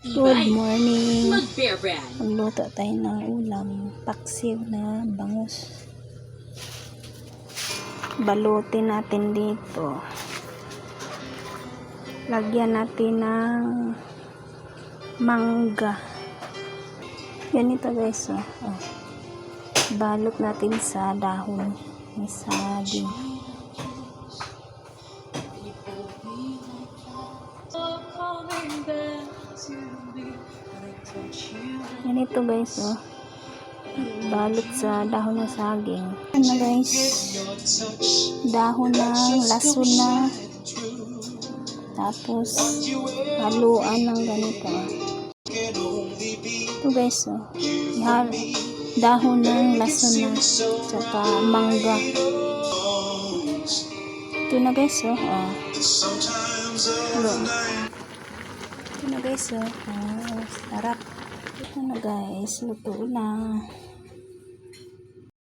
Good morning. Magluto tayo ng ulam. Paksiw na bangus. Balutin natin dito. Lagyan natin ng mangga. Ganito guys. Oh. Balot natin sa dahon. May saging. Ganito guys, oh. Balot sa dahon ng saging. Ano guys? Dahon ng lason na. Tapos haluan ng ganito. Ito guys, oh. Dahon ng lason na. Tsaka mangga. Ito na guys, oh. Ito na guys, oh. Sarap. Ito na guys, luto na.